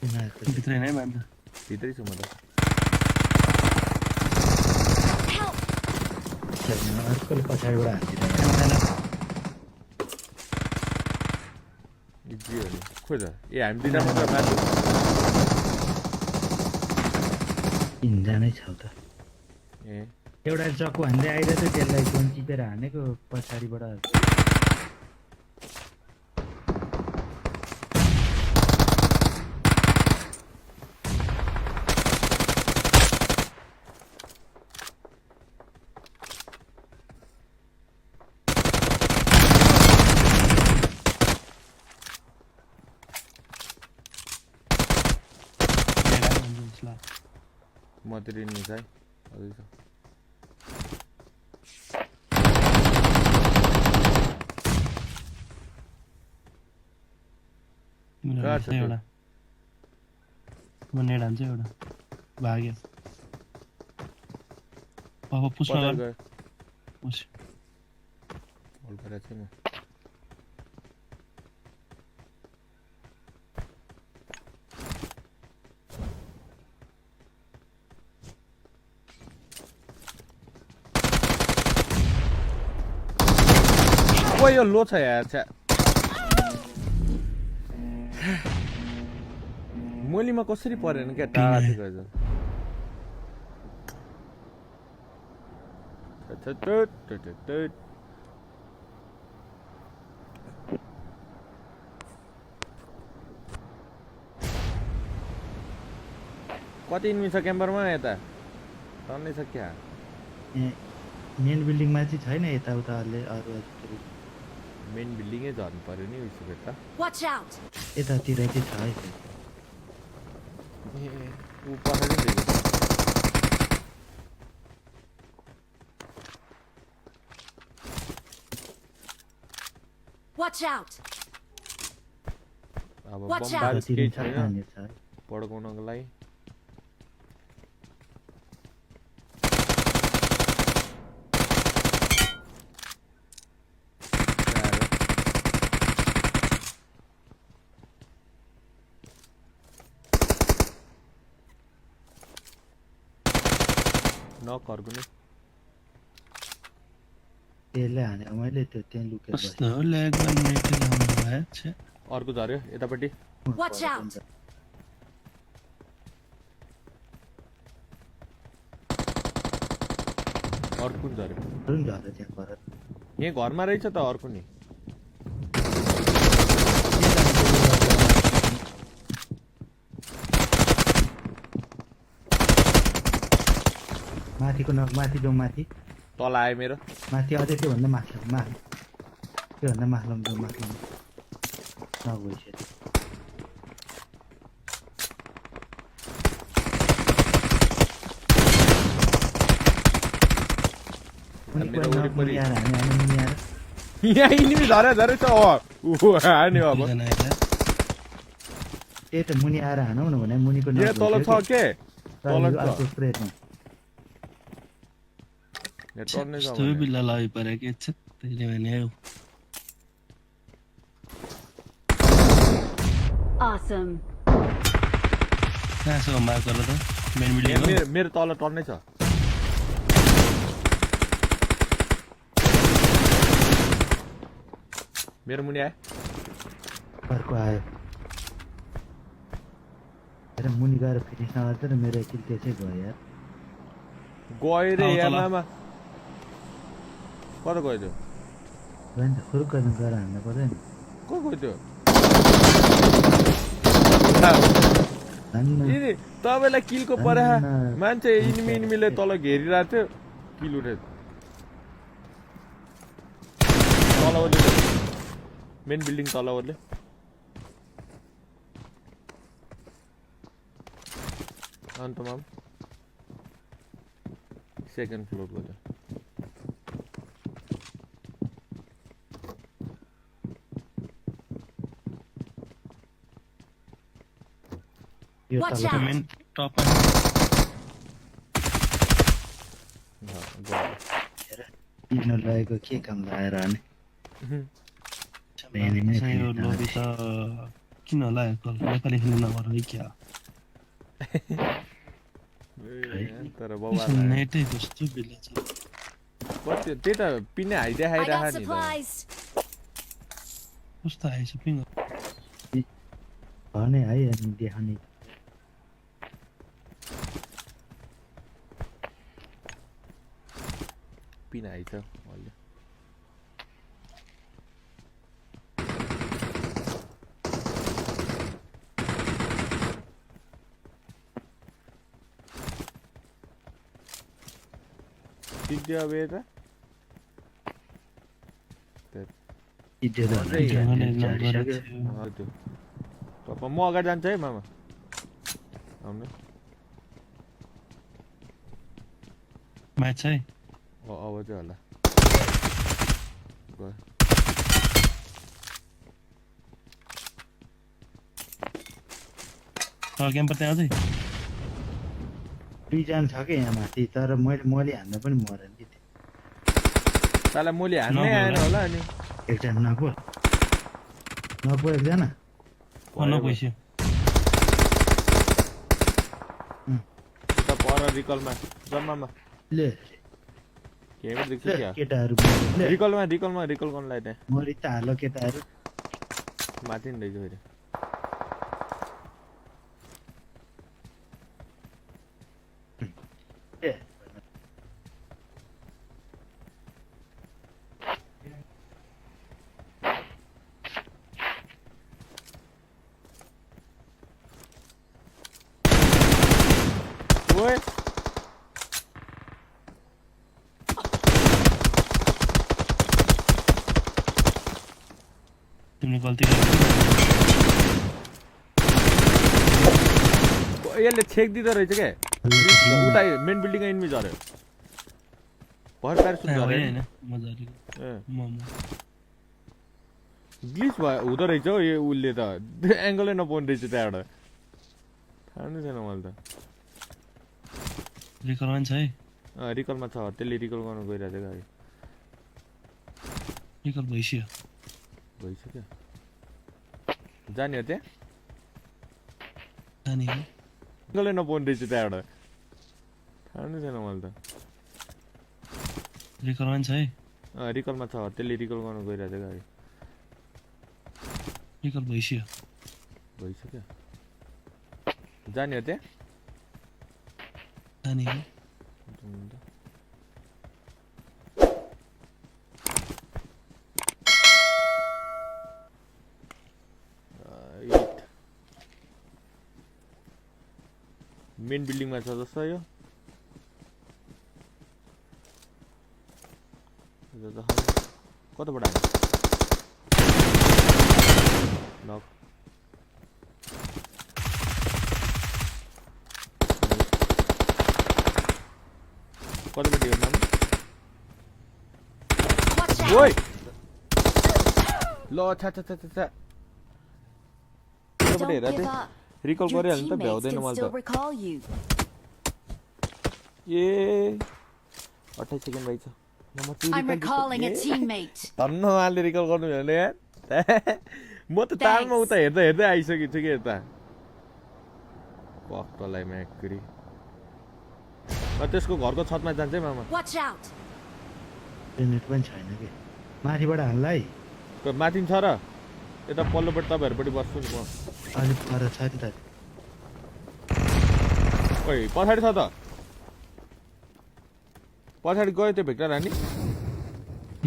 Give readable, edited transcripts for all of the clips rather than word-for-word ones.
भित्रै नै मान्छ भित्रै छु म त अर्कोले पछाडिबाट हान्दिरहेको इजी हो नि खोइ त ए हामी दुईटा मात्र माथि तिनजनै छ त ए एउटा चक्कु हान्दै आइरहेको थियो त्यसलाई गन टिपेर हानेको पछाडिबाट मतिर नि छ है अझै छ एउटा म नेड हान्छ एउटा भाग्यो अब पुष्पा पछाडि गर गयो पुष होल्ड गरेको थिएँ म ओ यो लो छ यार छ्या मोलीमा कसरी परेन क्या टाढा थियो गएछ कति इन्मी छ क्याम्परमा यता टन्नै छ क्या मेन बिल्डिङमा चाहिँ छैन यताउताले अरू मेन बिल्डिङै झर्नु पर्यो नि उसो भए त Watch out! यतातिर चाहिँ छ है ए ऊ पछाडि नि देख्यो Watch out! अब Watch बम बाल केही छैन हान्ने छ पड्काउनको लागि नकहरुको नि त्यसले हाने मैले त्यो त्यहाँ लुकेर कस्तो हो ल्याग गर्ने लाउनु भयो छे अर्को झर्यो यतापट्टि Watch out! अर्को कुन झर्यो झरे त्यहाँ पर यहाँ घरमा रहेछ त अर्को नि माथिको माथि जाउँ माथि तल आयो मेरो माथि अझै त्योभन्दा माथि त्योभन्दा माथि जाउँ माथि नगइसक्यो मेरो वरिपरि यहाँ यहाँ इनिमी झरे छ ऊ हान्यो अब जना आइला त्यही त मुनि आएर हानौ न भने मुनिको यहाँ तल छ के तल अर्को स्प्रेडमा यहाँ टर्नै छ यस्तो बिल्ला लगी परे के छ त्यसले भने हो Awesome! कहाँ छ मार्क गर त मेन बिल्डिङ हो मेरो तल टर्नै छ मेरो मुनि आयो अर्को आयो हेर मुनि गएर फिनिस नगर्छ र मेरो एकछिन त्यसै गयो यार गयो रे आऊ तल। यामामा कता गयो त्यो गयो नि त खुरुक गएर हान्न पर्यो नि को गयो त्यो हान्न यिनी तपाईँलाई किलको परा मान्छे इनिमीले तल घेरिरहेको थियो किल उठे तल ओर्ले मेन बिल्डिङ तल ओर्ले अन्तमा सेकेन्ड फ्लोर गयो यो Watch तल out! मेन टप किन लगेको के काम लगाएर हाने चाहिँ यो लोबी त किन होला कल नेपाली खेल्नु नगर है क्या तर यसो बाबा नेटै कस्तो बेला छ कति त्यही त पिने हाइ I देखाइराख got नि त supplies. कस्तो आएछ पिङ भने है अनि देखाउने पिने हाइ छ अहिले ठिक दियो अब यता इज्जत अझै झरिसक्यो हजुर पापा म अगाडि जान्छ है मामा आउनु म्याच है अब चाहिँ होला गयो क्याम्पर त्यहाँ अझै दुईजना छ क्या यहाँ माथि तर मैले हान्दा पनि मरेन कि तालाई मैले हान्नै आएन होला अनि एकजना नपो एकजना नपैस्यो उता पर रिकलमा जम्मामा ले गेमै देख्छु क्या केटाहरू ले रिकलमा रिकल गर्नलाई त्यहाँ मरि त हालो केटाहरू माथि नि रहेछ फेरि ए ओए तिमीले गल्ती गर्यो यसले छेक दिँदो रहेछ क्या उता मेन बिल्डिङ इन्मी झऱ्यो भर प्यारेसुट झऱ्यो होइन नि। मजाले ए मोमो ग्लिच भयो हुँदो रहेछ हौ यो उसले त एङ्गलै नपाउने रहेछ त्यहाँबाट थाहा नै छैन मैले त रिकल पनि छ है रिकलमा छ त्यसले रिकल गर्नु गइरहेको थियो गाडी रिकल भइसक्यो भइसक्यो जाने हो त्यहाँ जाने हो एङ्गलै नपाउने रहेछ त्यहाँबाट थाहा नै छैन मैले त रिकल पनि छ है रिकलमा छ त्यसले रिकल गर्नु गइरहेको थियो गाडी रिकल भइसक्यो भइसक्यो जाने हो त्यहाँ जाने हो मेन बिल्डिङमा छ जस्तो यो कताबाट हाल्नु नक कताबाट यो नाम Watch out. ओइ ल छा छा छा छा छा कताबाट Don't हेर give त्यो up. रिकल Your गरिहाल्नु त teammates भ्याउँदैन can मैले still त recall you. ए 28 सेकेन्ड भइछ I'm recalling a teammate. धन्न उहाँले रिकल गर्नु भने यार म त तालमा उता हेर्दै हेर्दै आइसकेको छु कि यता पक्कलाई म्याक्री त्यसको घरको छतमा जान्छ है मामा Watch out. नेट पनि छैन कि माथिबाट हान्ला है माथि छ र यता पल्लोपट्टि तपाईँहरूपट्टि बस्छु नि म अलिक पर छ नि त ओइ पछाडि छ त पछाडि गयो त्यो भेक्टर रानी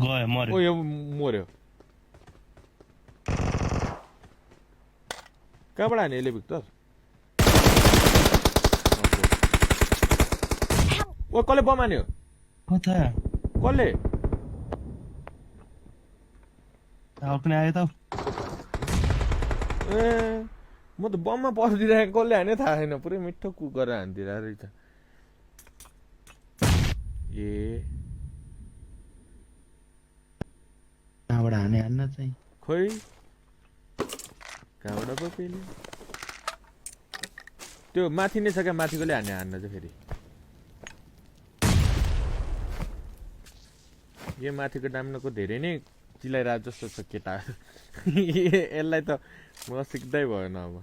गयो मर्यो ओ यो मर्यो कहाँबाट हाने यसले भिक्टर ओ कसले बम हान्यो कता कसले पनि आयो त ए म त बममा पर्दिरहेको कसले हाने थाहा छैन पुरै मिठो कुक गरेर हानिदिरहेको रहेछ ए कहाँबाट हान्न चाहिँ खोइ कहाँबाट पो पेले त्यो माथि नै छ क्या माथिकोले हान्न चाहिँ फेरि यो माथिको डाम्नको धेरै नै चिलाइरहेको जस्तो छ केटा यसलाई त म सिक्दै भएन अब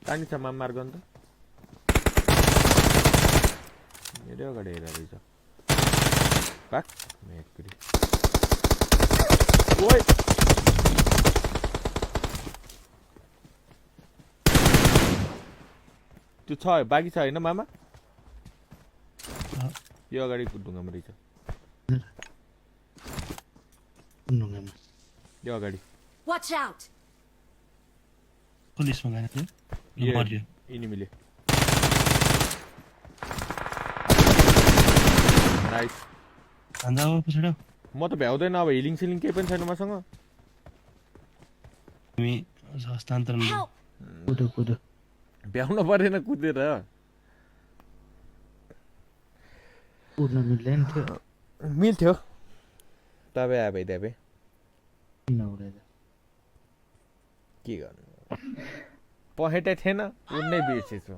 पानी छ मार गन त मेरै अगाडि हेरेर रहेछ पाक मेकुरी ओइ त्यो छ बाँकी छ होइन मामा यो अगाडिको ढुङ्गामा रहेछ ढुङ्गामा यो अगाडि Watch out! पुलिसमा गएको थियो यो मर्यो इनिमीले नाइस भन्दा अब पछाडि म त भ्याउँदैन अब हिलिङ सिलिङ केही पनि छैन मसँग हामी हस्तान्तरण Help! कुदो कुदो भ्याउनु परेन कुदेर उड्न मिल्दैन थियो मिल्थ्यो तपाईँ आए भइदिए किन उडेर के गर्नु पहेटै थिएन उड्नै बिर्सेछु